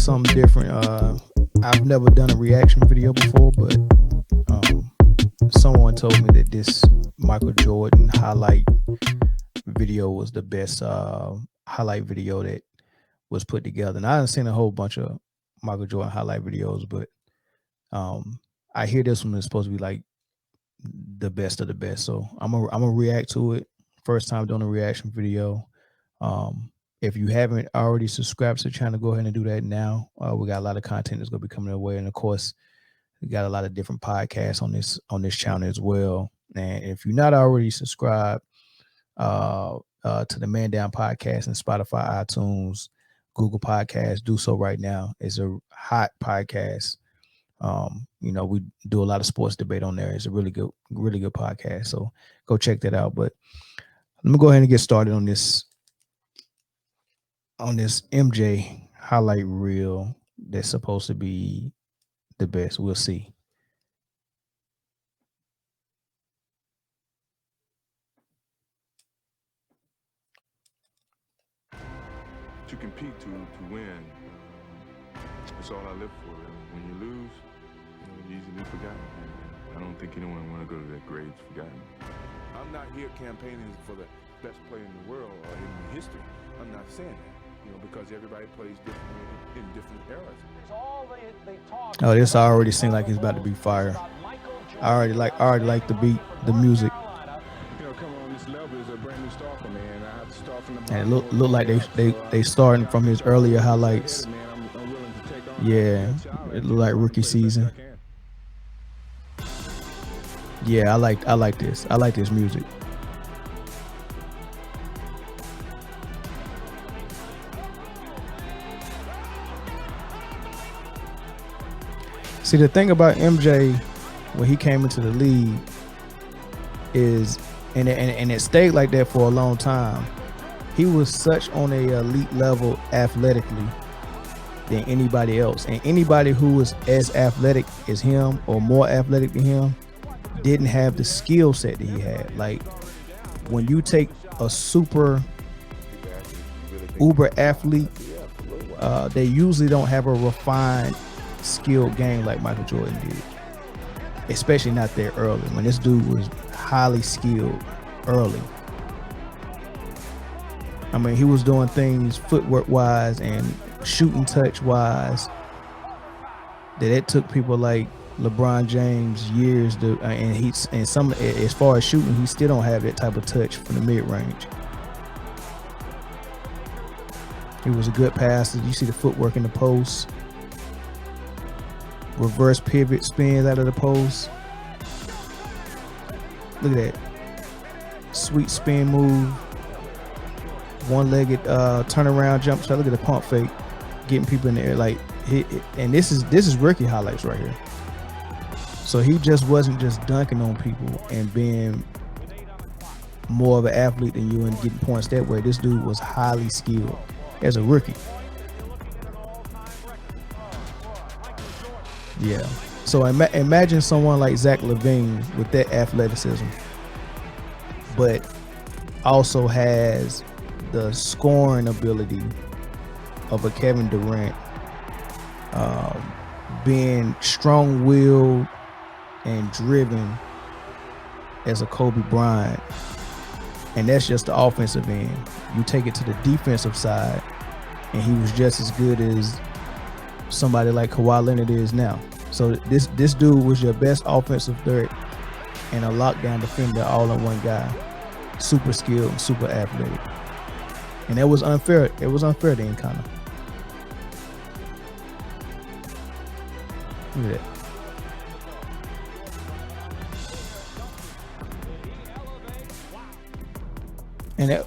something different. I've never done a reaction video before, but someone told me that this Michael Jordan highlight video was the best highlight video that was put together. And I haven't seen a whole bunch of Michael Jordan highlight videos, but I hear this one is supposed to be like the best of the best. So I'm gonna react to it. First time doing a reaction video. If you haven't already subscribed to the channel, go ahead and do that now. We got a lot of content that's gonna be coming our way, and of course, we got a lot of different podcasts on this channel as well. And if you're not already subscribed to the Man Down Podcast and Spotify, iTunes, Google Podcasts, do so right now. It's a hot podcast. We do a lot of sports debate on there. It's a really good podcast. So go check that out. But let me go ahead and get started on this MJ highlight reel that's supposed to be the best. We'll see. To compete, to win, that's all I live for. When you lose, you're easily forgotten. I don't think anyone want to go to that grave forgotten. I'm not here campaigning for the best player in the world or in history. I'm not saying that, because everybody plays differently in different eras. Oh, this already seems like it's about to be fire. I already like the beat, the music. Come on, this level is a brand new start for me, and I have to start from the and it look like they starting from his earlier highlights. Yeah, it look like rookie season. Yeah, I like this. I like this music. See, the thing about MJ when he came into the league is, and it stayed like that for a long time. He was such on a elite level athletically than anybody else, and anybody who was as athletic as him or more athletic than him didn't have the skill set that he had. Like, when you take a super uber athlete, they usually don't have a refined skilled game like Michael Jordan did, especially not there early, when this dude was highly skilled early. I mean, he was doing things footwork wise and shooting touch wise that it took people like LeBron James years to, and some, as far as shooting, he still don't have that type of touch from the mid-range. He was a good passer. You see the footwork in the post, reverse pivot spins out of the post. Look at that sweet spin move, one-legged turnaround jump shot. Look at the pump fake, getting people in the air. Like, and this is rookie highlights right here. So he just wasn't just dunking on people and being more of an athlete than you and getting points that way. This dude was highly skilled as a rookie. Yeah. So imagine someone like Zach LaVine with that athleticism, but also has the scoring ability of a Kevin Durant, being strong-willed and driven as a Kobe Bryant. And that's just the offensive end. You take it to the defensive side, and he was just as good as somebody like Kawhi Leonard is now. So this dude was your best offensive threat and a lockdown defender all in one guy. Super skilled and super athletic. And that was unfair. It was unfair to him, kind of. Look at that.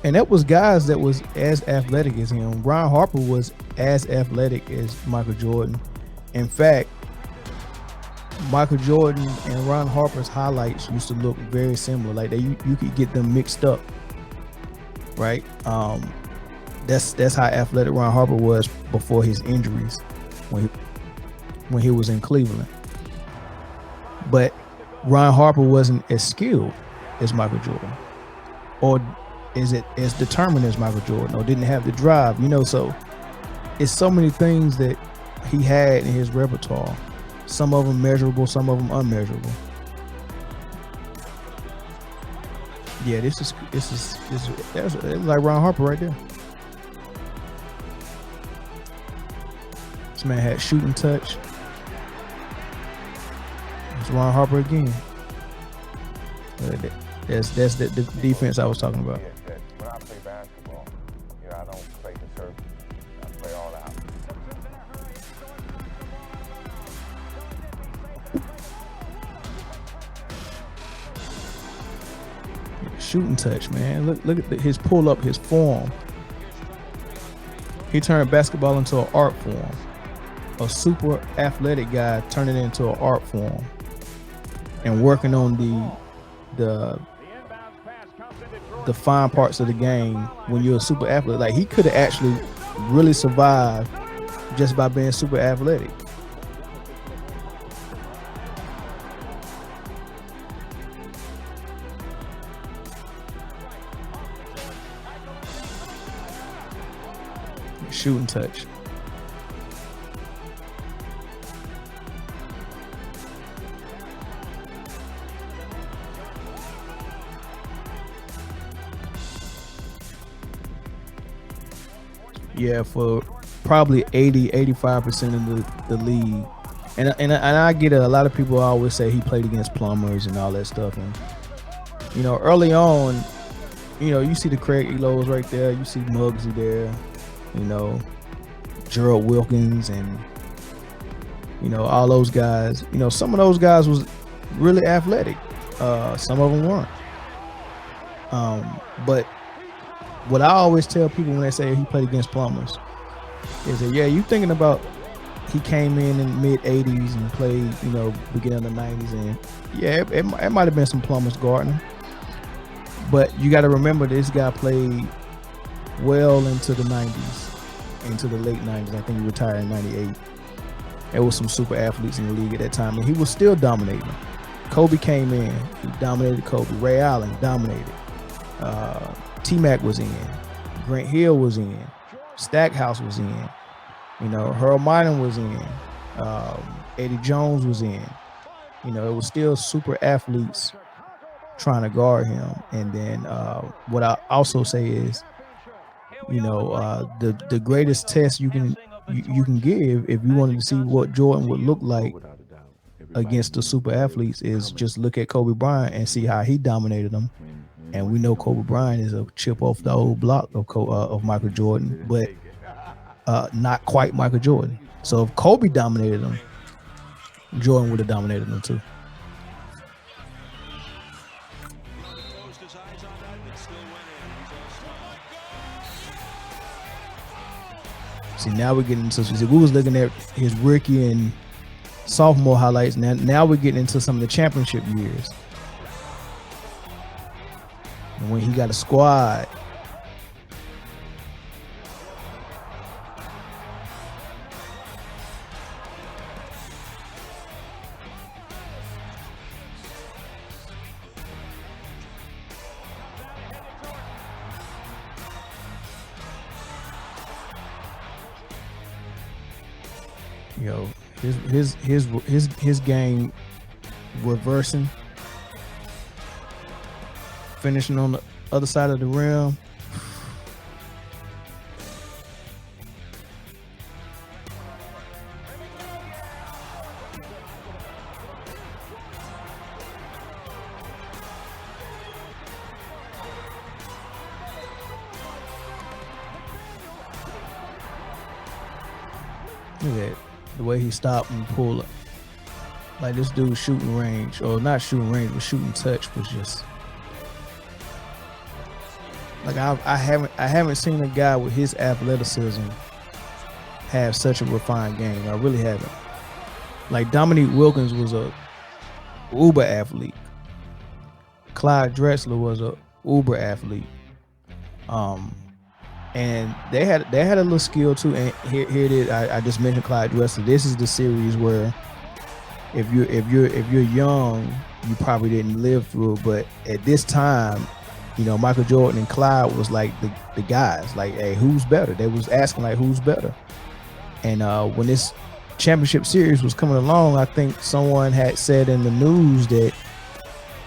And that was guys that was as athletic as him. Ron Harper was as athletic as Michael Jordan. In fact, Michael Jordan and Ron Harper's highlights used to look very similar. Like you could get them mixed up, right? That's how athletic Ron Harper was before his injuries when he was in Cleveland. But Ron Harper wasn't as skilled as Michael Jordan, or is it as determined as Michael Jordan, or didn't have the drive, So it's so many things that he had in his repertoire. Some of them measurable, some of them unmeasurable. Yeah, that's like Ron Harper right there. This man had shooting touch. It's Ron Harper again. That's the defense I was talking about. When I play basketball, I don't play conservative. I play all out. Shooting touch, man. Look at his pull up, his form. He turned basketball into an art form. A super athletic guy turning it into an art form, and working on the fine parts of the game. When you're a super athlete, like he could have actually really survived just by being super athletic. Shooting touch. Yeah, for probably 85% of the league. And I get it. A lot of people always say he played against plumbers and all that stuff. And, early on, you see the Craig Elos right there. You see Muggsy there. Gerald Wilkins and, all those guys. Some of those guys was really athletic. Some of them weren't. But what I always tell people when they say he played against plumbers is that, you thinking about he came in the mid 80s and played, beginning of the 90s, and it might have been some plumbers guarding. But you got to remember, this guy played well into the 90s, into the late 90s. I think he retired in 98. There was some super athletes in the league at that time, and he was still dominating. Kobe came in, he dominated Kobe. Ray Allen dominated. T-Mac was in. Grant Hill was in. Stackhouse was in. Harold Miner was in. Eddie Jones was in. It was still super athletes trying to guard him. And then what I also say is, the greatest test you can give if you wanted to see what Jordan would look like against the super athletes is just look at Kobe Bryant and see how he dominated them. And we know Kobe Bryant is a chip off the old block of Michael Jordan, but not quite Michael Jordan. So if Kobe dominated him, Jordan would have dominated him too. See, now we're getting into, we was looking at his rookie and sophomore highlights. Now we're getting into some of the championship years. And when he got a squad. His game reversing, finishing on the other side of the rim. Look at that. The way he stopped and pulled up. Like this dude's shooting range, or not shooting range, but shooting touch was just like I haven't seen a guy with his athleticism have such a refined game. I really haven't. Like Dominique Wilkins was a uber athlete. Clyde Drexler was a uber athlete. And they had a little skill too. And here it is. I just mentioned Clyde Drexler. This is the series where if you're young, you probably didn't live through it. But at this time, Michael Jordan and Clyde was like the guys. Like, hey, who's better? They was asking like, who's better? And when this championship series was coming along, I think someone had said in the news that,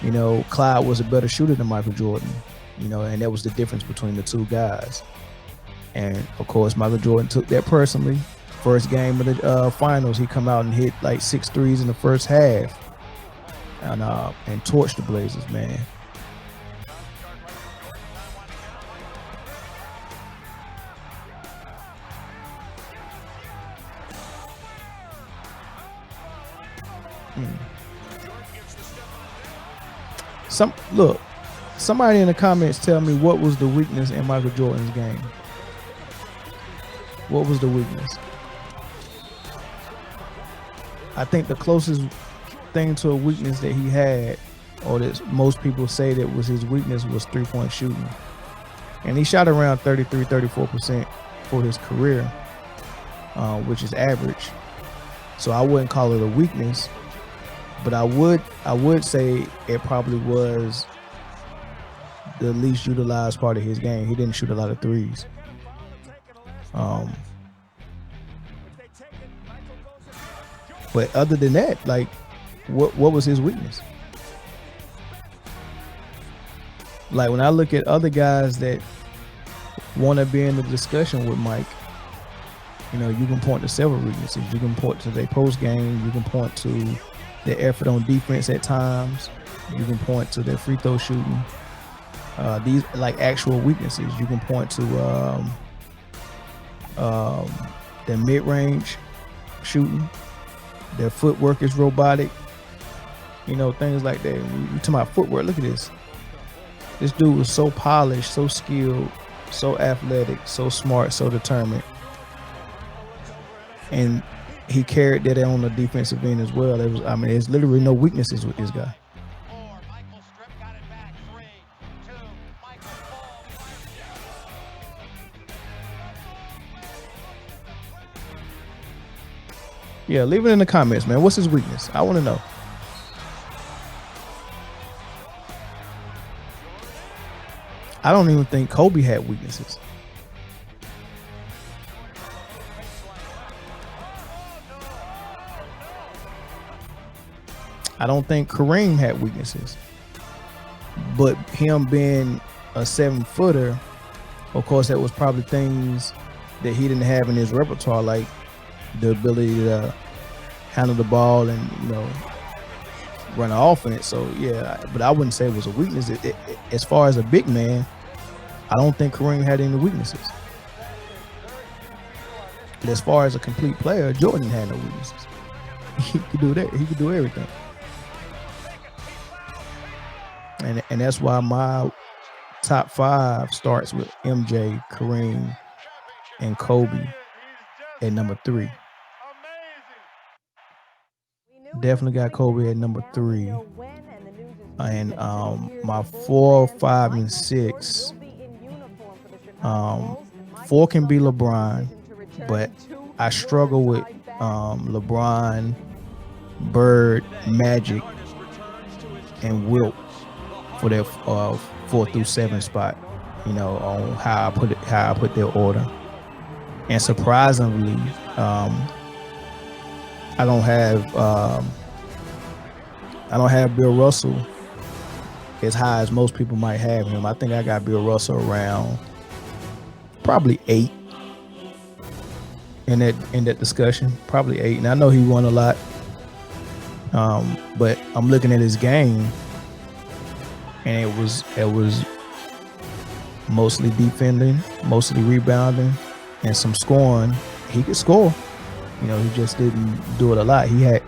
you know, Clyde was a better shooter than Michael Jordan, you know, and that was the difference between the two guys. And of course, Michael Jordan took that personally. First game of the finals, he come out and hit like 6 threes in the first half, and torched the Blazers, man. Somebody in the comments tell me what was the weakness in Michael Jordan's game. What was the weakness? I think the closest thing to a weakness that he had, or that most people say that was his weakness, was 3-point shooting. And he shot around 33-34% for his career, which is average. So I wouldn't call it a weakness, but I would say it probably was the least utilized part of his game. He didn't shoot a lot of threes. But other than that, like, what was his weakness? Like, when I look at other guys that want to be in the discussion with Mike, you know, you can point to several weaknesses. You can point to their post game. You can point to their effort on defense at times. You can point to their free throw shooting. These like actual weaknesses. You can point to their mid-range shooting. Their footwork is robotic. You know, things like that. You talking about footwork? Look at this. This dude was so polished, so skilled, so athletic, so smart, so determined. And he carried that on the defensive end as well. There's literally no weaknesses with this guy. Yeah, leave it in the comments, man. What's his weakness? I want to know. I don't even think Kobe had weaknesses. I don't think Kareem had weaknesses. But him being a 7-footer, of course, that was probably things that he didn't have in his repertoire, like the ability to handle the ball and, you know, run an offense. So yeah, but I wouldn't say it was a weakness. As far as a big man, I don't think Kareem had any weaknesses. But as far as a complete player, Jordan had no weaknesses. He could do that. He could do everything. And that's why my top 5 starts with MJ, Kareem, and Kobe at number 3. Definitely got Kobe at number 3. And my 4, 5, and 6. 4 can be LeBron, but I struggle with LeBron, Bird, Magic, and Wilt for their 4 through 7 spot. You know, on how I put their order. And surprisingly, I don't have Bill Russell as high as most people might have him. I think I got Bill Russell around probably 8 in that discussion. Probably 8. And I know he won a lot. But I'm looking at his game, and it was mostly defending, mostly rebounding, and some scoring. He could score. You know, he just didn't do it a lot. He had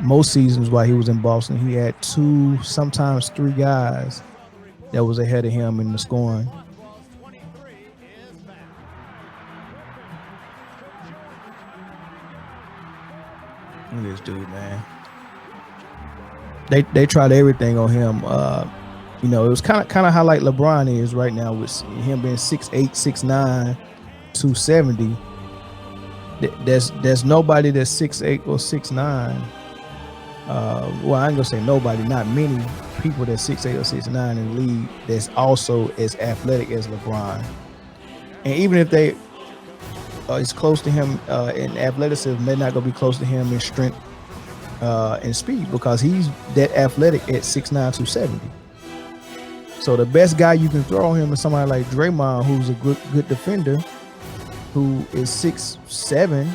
most seasons while he was in Boston, he had 2, sometimes 3 guys that was ahead of him in the scoring. Look at this dude, man. They tried everything on him. You know, it was kind of how like LeBron is right now, with him being 6'8", 6'9", 270. There's nobody that's 6'8" or 6'9". Well, I ain't gonna say nobody, not many people that's 6'8" or 6'9" in the league that's also as athletic as LeBron. And even if they is close to him in athleticism, they're not gonna be close to him in strength and speed, because he's that athletic at 6'9", 270. So the best guy you can throw on him is somebody like Draymond, who's a good defender, who is 6'7".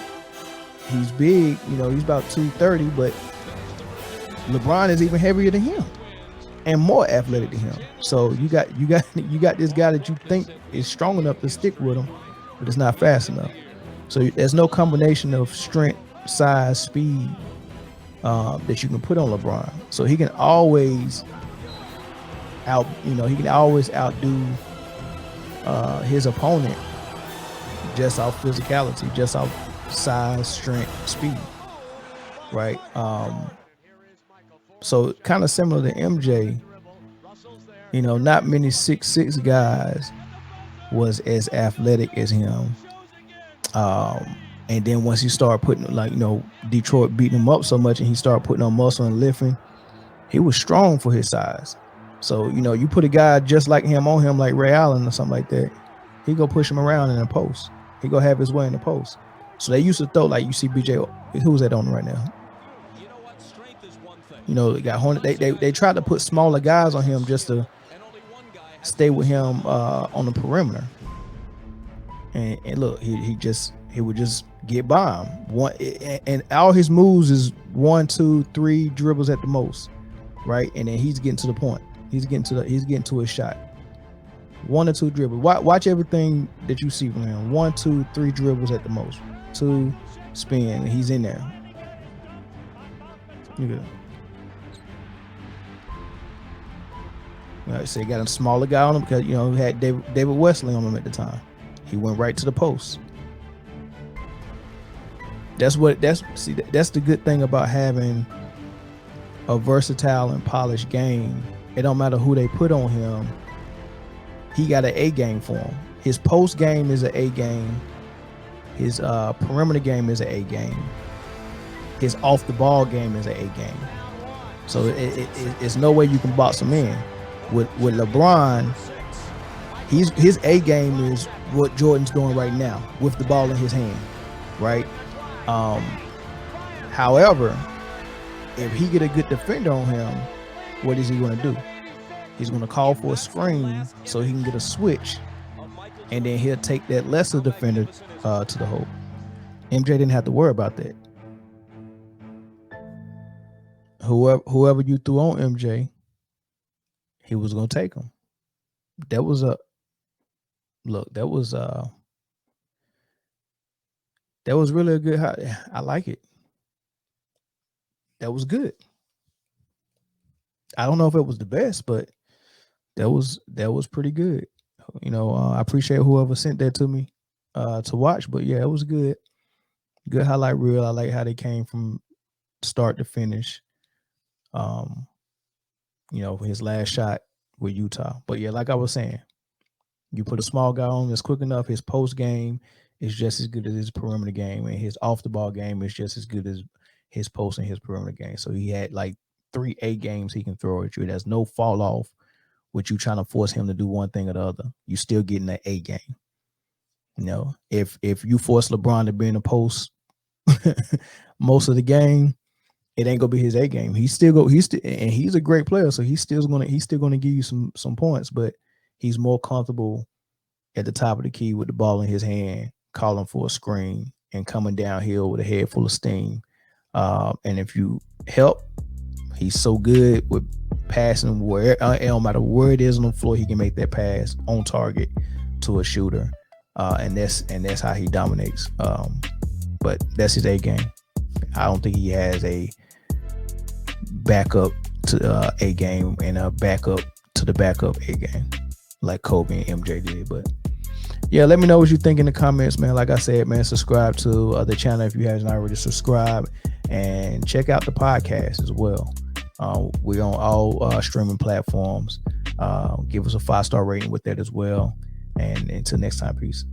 He's big, he's about 230, but LeBron is even heavier than him and more athletic than him. So you got this guy that you think is strong enough to stick with him, but it's not fast enough. So there's no combination of strength, size, speed that you can put on LeBron. So he can always outdo his opponent just off physicality, just off size, strength, speed, right? So kind of similar to MJ, not many 6'6" guys was as athletic as him. And then once he started putting, Detroit beating him up so much and he started putting on muscle and lifting, he was strong for his size. So, you put a guy just like him on him, like Ray Allen or something like that, he go push him around in the post. He go have his way in the post. So they used to throw, like you see BJ, who's that on right now? They got Hornet. They tried to put smaller guys on him just to stay with him on the perimeter. And look, he would just get by him. And all his moves is 1, 2, 3 dribbles at the most, right? And then he's getting to the point. He's getting to his shot. 1 or 2 dribbles. Watch everything that you see from him. 1, 2, 3 dribbles at the most. 2 spin, and he's in there. Look at him. So he got a smaller guy on him because he had David Wesley on him at the time. He went right to the post. That's the good thing about having a versatile and polished game. It don't matter who they put on him. He got an A game for him. His post game is an A game. His perimeter game is an A game. His off the ball game is an A game. So it's no way you can box him in. With LeBron, his A game is what Jordan's doing right now with the ball in his hand, right? However, if he get a good defender on him, what is he going to do? He's going to call for a screen so he can get a switch, and then he'll take that lesser defender to the hole. MJ didn't have to worry about that. Whoever you threw on MJ, he was going to take him. That was really a good. I like it. That was good. I don't know if it was the best, but that was pretty good. I appreciate whoever sent that to me to watch. But yeah, it was good. Good highlight reel. I like how they came from start to finish. His last shot with Utah. But yeah, like I was saying, you put a small guy on that's quick enough, his post game is just as good as his perimeter game, and his off the ball game is just as good as his post and his perimeter game. So he had like 3 A games he can throw at you. There's no fall off with you trying to force him to do one thing or the other. You still getting that A game. If you force LeBron to be in the post most of the game, it ain't gonna be his A game. And he's a great player, so he's still gonna give you some points, but he's more comfortable at the top of the key with the ball in his hand, calling for a screen and coming downhill with a head full of steam. And if you help, he's so good with passing where it don't matter where it is on the floor, he can make that pass on target to a shooter. And that's how he dominates. But that's his A game. I don't think he has a backup to A game and a backup to the backup A game like Kobe and MJ did. But yeah, let me know what you think in the comments, man. Like I said, man, subscribe to the channel if you haven't already subscribed, and check out the podcast as well. We're on all streaming platforms. Give us a 5-star rating with that as well. And until next time, peace.